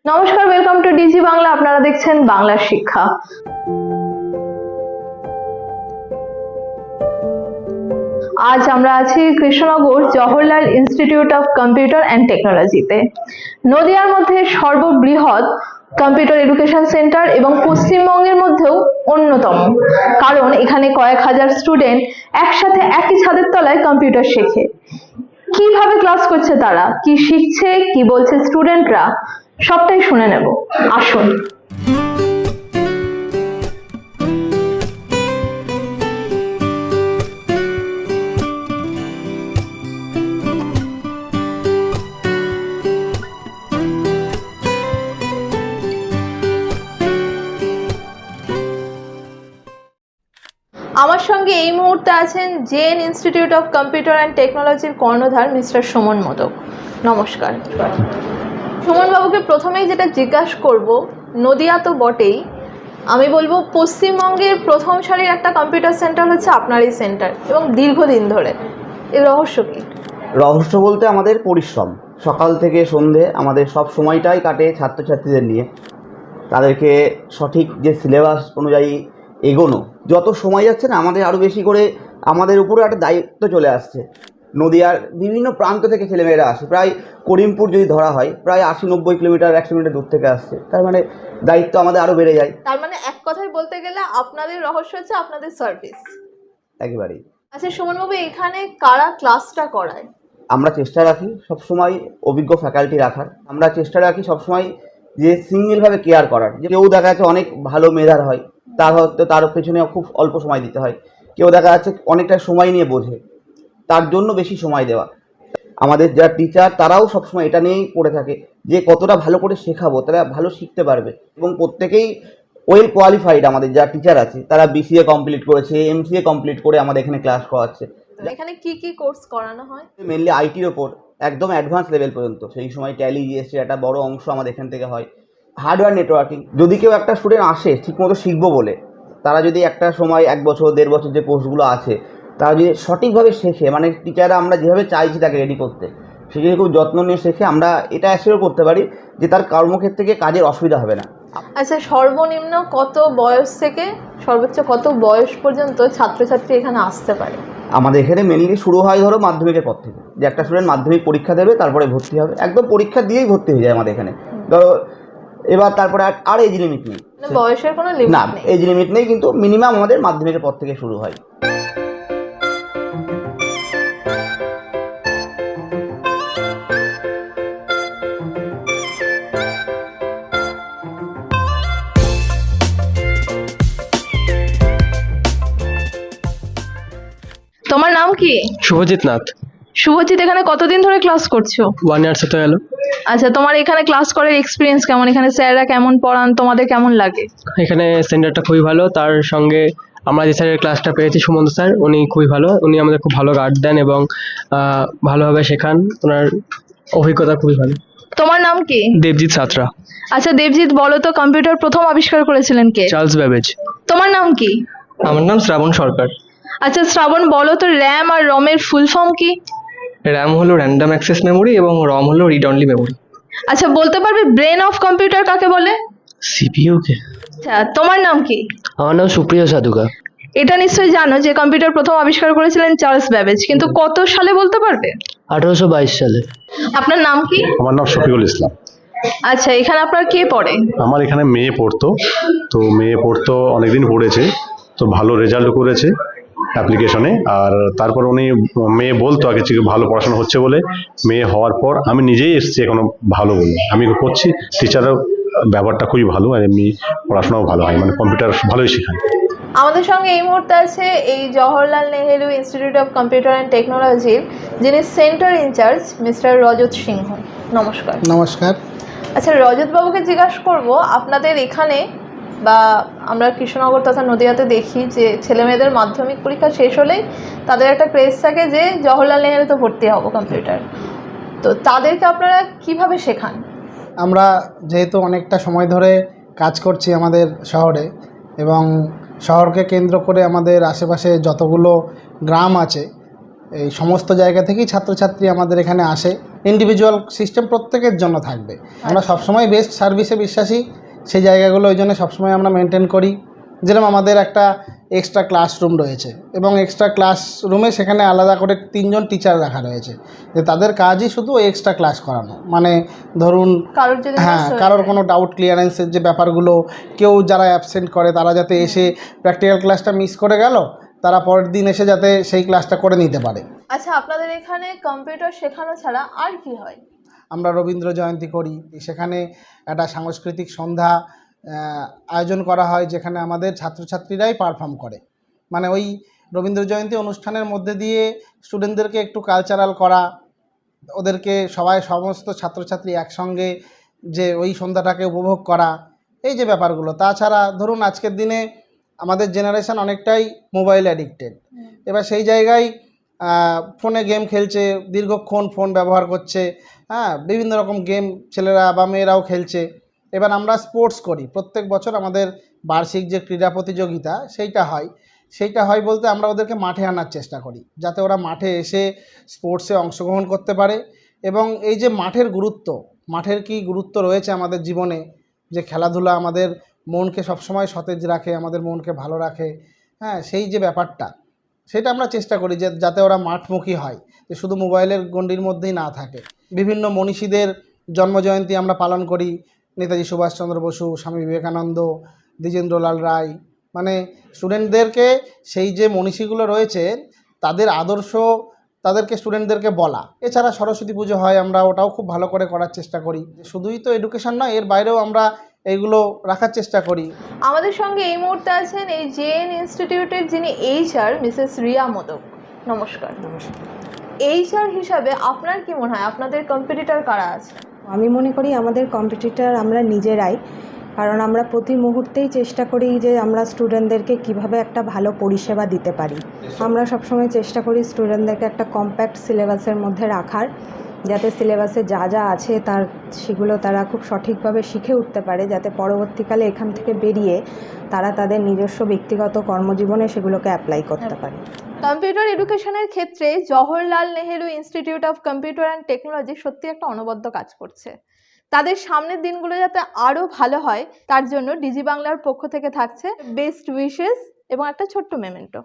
নমস্কার, welcome to DG Bangla. আপনারা দেখছেন বাংলা শিক্ষা। আজ আমরা আছি Krishnanagar Jawaharlal institute of computer and টেকনোলজিতে। নদিয়ার মধ্যে সর্ববৃহৎ কম্পিউটার এডুকেশন সেন্টার এবং পশ্চিমবঙ্গের মধ্যেও অন্যতম, কারণ এখানে কয়েক হাজার স্টুডেন্ট একসাথে একই ছাদের তলায় কম্পিউটার শেখে। কিভাবে ক্লাস করছে তারা, কি শিখছে, কি বলছে স্টুডেন্টরা, সবটাই শুনে নেব। আসুন। আমার সঙ্গে এই মুহূর্তে আছেন JN institute of computer and টেকনোলজির কর্ণধার মিস্টার সুমন মোদক। নমস্কার। সুমন বাবুকে প্রথমেই যেটা জিজ্ঞাসা করব, নদিয়া তো বটেই, আমি বলবো পশ্চিমবঙ্গের প্রথম সারির একটা কম্পিউটার সেন্টার হচ্ছে আপনারই সেন্টার, এবং দীর্ঘদিন ধরে। এর রহস্য কি? রহস্য বলতে আমাদের পরিশ্রম। সকাল থেকে সন্ধে আমাদের সব সময়টাই কাটে ছাত্রছাত্রীদের নিয়ে। তাদেরকে সঠিক যে সিলেবাস অনুযায়ী এগোনো, যত সময় যাচ্ছে না আমাদের আরও বেশি করে আমাদের উপরে একটা দায়িত্ব চলে আসছে। নদিয়ার বিভিন্ন প্রান্ত থেকে ছেলেমেয়েরা আসে, প্রায় করিমপুর যদি ধরা হয় প্রায় 80-90 কিলোমিটার 100 কিলোমিটার দূর থেকে আসছে। তার মানে দায়িত্ব আমাদের আরও বেড়ে যায়। তার মানে এক কথায় বলতে গেলে আপনাদের রহস্য হচ্ছে আপনাদের সার্ভিস। একেবারেই। আচ্ছা সুমন বাবু, এখানে কারা ক্লাসটা করায়? আমরা চেষ্টা রাখি সবসময় অভিজ্ঞ ফ্যাকাল্টি রাখার। আমরা চেষ্টা রাখি সবসময় যে সিঙ্গেলভাবে কেয়ার করার। যে কেউ দেখা যাচ্ছে অনেক ভালো মেধার হয়, তার হয়তো তার পেছনে খুব অল্প সময় দিতে হয়। কেউ দেখা যাচ্ছে অনেকটা সময় নিয়ে বোঝে, তার জন্য বেশি সময় দেওয়া। আমাদের যারা টিচার তারাও সবসময় এটা নিয়েই পড়ে থাকে যে কতটা ভালো করে শেখাবো, তারা ভালো শিখতে পারবে। এবং প্রত্যেকেই ওয়েল কোয়ালিফাইড। আমাদের যারা টিচার আছে তারা বিসিএ কমপ্লিট করেছে, এমসিএ কমপ্লিট করে আমাদের এখানে ক্লাস করাচ্ছে। এখানে কি কি কোর্স করানো হয়? মেনলি আইটির ওপর একদম অ্যাডভান্স লেভেল পর্যন্ত। সেই সময় ট্যালি জিএসটি একটা বড় অংশ আমাদের এখান থেকে হয়। হার্ডওয়্যার নেটওয়ার্কিং, যদি কেউ একটা স্টুডেন্ট আসে ঠিকমতো শিখবো বলে, তারা যদি একটা সময় 1 বছর 1.5 বছর যে কোর্সগুলো আছে তারা যদি সঠিকভাবে শেখে, মানে টিচাররা আমরা যেভাবে চাইছি তাকে রেডি করতে, সে যদি খুব যত্ন নিয়ে শেখে, আমরা এটা অ্যাসিওর করতে পারি যে তার কর্মক্ষেত্রে গিয়ে কাজের অসুবিধা হবে না। আচ্ছা, সর্বনিম্ন কত বয়স থেকে সর্বোচ্চ কত বয়স পর্যন্ত ছাত্রছাত্রী এখানে আসতে পারে? আমাদের এখানে মেনলি শুরু হয় ধরো মাধ্যমিকের পর থেকে, যে একটা স্টুডেন্ট মাধ্যমিক পরীক্ষা দেবে তারপরে ভর্তি হবে, একদম পরীক্ষা দিয়েই ভর্তি হয়ে যায় আমাদের এখানে। ধরো এবার তারপরে আর এজ লিমিট নেই, বয়সের কোনো লিমিট না, নেই। এজ লিমিট নেই, কিন্তু মিনিমাম আমাদের মাধ্যমিকের পর থেকে শুরু হয়। তোমার নাম কি? শুভজিৎ নাথ। শুভজিৎ, এখানে কতদিন ধরে ক্লাস করছো? 1 ইয়ার্স হতে গেল। আচ্ছা, তোমার এখানে ক্লাস করার এক্সপিরিয়েন্স কেমন? এখানে স্যাররা কেমন পড়ান, তোমাদের কেমন লাগে? এখানে সেন্টারটা খুবই ভালো। তার সঙ্গে আমরা যে স্যারের ক্লাসটা পেয়েছি, সুমন্ত স্যার, উনি খুবই ভালো। উনি আমাদের খুব ভালো গাইড দেন এবং ভালোভাবে শেখান। ওনার অভিজ্ঞতা খুবই ভালো। তোমার নাম কি? দেবজিৎ সাঁতরা। আচ্ছা দেবজিৎ, বলো তো কম্পিউটার প্রথম আবিষ্কার করেছিলেন কে? Charles Babbage. তোমার নাম কি? আমার নাম শ্রাবণ সরকার। আচ্ছা শ্রাবণ, বলো তো র্যাম আর রমের ফুল ফর্ম কি? র্যাম হলো র্যান্ডম অ্যাক্সেস মেমোরি এবং রম হলো রিড অনলি মেমোরি। আচ্ছা বলতে পারবে ব্রেন অফ কম্পিউটার কাকে বলে? সিপিইউ কে? আচ্ছা তোমার নাম কি? আমার নাম সুপ্রিয় সাধুকা। এটা নিশ্চয়ই জানো যে কম্পিউটার প্রথম আবিষ্কার করেছিলেন চার্লস ব্যাবেজ, কিন্তু কত সালে বলতে পারবে? 1822 সালে। আপনার নাম কি? আমার নাম শফিকুল ইসলাম। আচ্ছা, এখানে আপনার কে পড়ে? আমার এখানে মেয়ে পড়তো, তো মেয়ে পড়তো অনেকদিন পড়েছে, তো ভালো রেজাল্ট করেছে অ্যাপ্লিকেশনে। আর তারপর উনি মেয়ে বলতো আগে থেকে ভালো পড়াশোনা হচ্ছে বলে, মেয়ে হওয়ার পর আমি নিজেই এসেছি এখনো ভালো বলে। আমি করছি, টিচারও ব্যাপারটা খুবই ভালো, আর এমনি পড়াশোনাও ভালো হয়, মানে কম্পিউটার ভালোই শেখায়। আমাদের সঙ্গে এই মুহূর্তে আছে এই Jawaharlal Nehru institute of computer and টেকনোলজির যিনি সেন্টার ইনচার্জ, মিস্টার রজত সিংহ। নমস্কার। নমস্কার। আচ্ছা রজত বাবুকে জিজ্ঞাসা করব, আপনাদের এখানে বা আমরা কৃষ্ণনগর তথা নদিয়াতে দেখি যে ছেলেমেয়েদের মাধ্যমিক পরীক্ষা শেষ হলেই তাদের একটা ক্রেজ থাকে যে জওহরলাল নেহেরুতে ভর্তি হব কম্পিউটার, তো তাদেরকে আপনারা কিভাবে শেখান? আমরা যেহেতু অনেকটা সময় ধরে কাজ করছি আমাদের শহরে, এবং শহরকে কেন্দ্র করে আমাদের আশেপাশে যতগুলো গ্রাম আছে এই সমস্ত জায়গা থেকেই ছাত্রছাত্রী আমাদের এখানে আসে। ইন্ডিভিজুয়াল সিস্টেম প্রত্যেকের জন্য থাকবে। আমরা সবসময় বেস্ট সার্ভিসে বিশ্বাসী, সেই জায়গাগুলো ওই জন্য সবসময় আমরা মেনটেন করি। যেরকম আমাদের একটা এক্সট্রা ক্লাসরুম রয়েছে এবং এক্সট্রা ক্লাসরুমে সেখানে আলাদা করে 3 জন টিচার রাখা রয়েছে, যে তাদের কাজই শুধু ওই এক্সট্রা ক্লাস করানো। মানে ধরুন কারোর যদি কারোর কোনো ডাউট ক্লিয়ারেন্সের যে ব্যাপারগুলো, কেউ যারা অ্যাবসেন্ট করে তারা যাতে এসে প্র্যাকটিক্যাল ক্লাসটা মিস করে গেল, তারা পরের দিন এসে যাতে সেই ক্লাসটা করে নিতে পারে। আচ্ছা, আপনাদের এখানে কম্পিউটার শেখানো ছাড়া আর কি হয়? আমরা রবীন্দ্র জয়ন্তী করি, সেখানে একটা সাংস্কৃতিক সন্ধ্যা আয়োজন করা হয়, যেখানে আমাদের ছাত্রছাত্রীরাই পারফর্ম করে। মানে ওই রবীন্দ্র জয়ন্তী অনুষ্ঠানের মধ্যে দিয়ে স্টুডেন্টদেরকে একটু কালচারাল করা, ওদেরকে সমস্ত ছাত্রছাত্রী একসঙ্গে যে ওই সন্ধ্যাটাকে উপভোগ করা, এই যে ব্যাপারগুলো। তাছাড়া ধরুন আজকের দিনে আমাদের জেনারেশন অনেকটাই মোবাইল অ্যাডিক্টেড। এবার সেই জায়গায় ফোনে গেম খেলছে, দীর্ঘক্ষণ ফোন ব্যবহার করছে, বিভিন্ন রকম গেম ছেলেরা বা মেয়েরাও খেলছে। এবার আমরা স্পোর্টস করি, প্রত্যেক বছর আমাদের বার্ষিক যে ক্রীড়া প্রতিযোগিতা সেইটা হয় বলতে আমরা ওদেরকে মাঠে আনার চেষ্টা করি, যাতে ওরা মাঠে এসে স্পোর্টসে অংশগ্রহণ করতে পারে। এবং এই যে মাঠের কি গুরুত্ব রয়েছে আমাদের জীবনে, যে খেলাধুলা আমাদের মনকে সবসময় সতেজ রাখে, আমাদের মনকে ভালো রাখে, সেই যে ব্যাপারটা, সেটা আমরা চেষ্টা করি যে যাতে ওরা মাঠমুখী হয়, যে শুধু মোবাইলের গণ্ডির মধ্যেই না থাকে। বিভিন্ন মনীষীদের জন্মজয়ন্তী আমরা পালন করি, নেতাজি সুভাষচন্দ্র বসু, স্বামী বিবেকানন্দ, দ্বিজেন্দ্রলাল রায়। মানে স্টুডেন্টদেরকে সেই যে মনীষীগুলো রয়েছে তাদের আদর্শ তাদেরকে স্টুডেন্টদেরকে বলা। এছাড়া সরস্বতী পুজো হয়, আমরা ওটাও খুব ভালো করে করার চেষ্টা করি। শুধুই তো এডুকেশন নয়, এর বাইরেও আমরা এইগুলো রাখার চেষ্টা করি। আমাদের সঙ্গে এই মুহূর্তে আছেন এই জেএন ইনস্টিটিউটের যিনি HR মিসেস রিয়া মোদক। নমস্কার। HR হিসাবে আপনার কি মনে হয় আপনাদের কম্পিটিটর কারা আছে? আমি মনে করি আমাদের কম্পিটিটর আমরা নিজেরাই, কারণ আমরা প্রতি মুহূর্তেই চেষ্টা করি যে আমরা স্টুডেন্টদেরকে কিভাবে একটা ভালো পরিষেবা দিতে পারি। আমরা সবসময় চেষ্টা করি স্টুডেন্টদেরকে একটা কম্প্যাক্ট সিলেবাসের মধ্যে রাখার, যাতে সিলেবাসে যা যা আছে সেগুলো তারা খুব সঠিকভাবে শিখে উঠতে পারে, যাতে পরবর্তীকালে এখান থেকে বেরিয়ে তারা তাদের নিজস্ব ব্যক্তিগত কর্মজীবনে সেগুলোকে অ্যাপ্লাই করতে পারে। কম্পিউটার এডুকেশনের ক্ষেত্রে Jawaharlal Nehru institute of computer and technology সত্যি একটা অনবদ্য কাজ করছে। তাদের সামনের দিনগুলো যাতে আরও ভালো হয় তার জন্য ডিজি বাংলার পক্ষ থেকে থাকছে বেস্ট উইশেস এবং একটা ছোট্ট মেমেন্টো।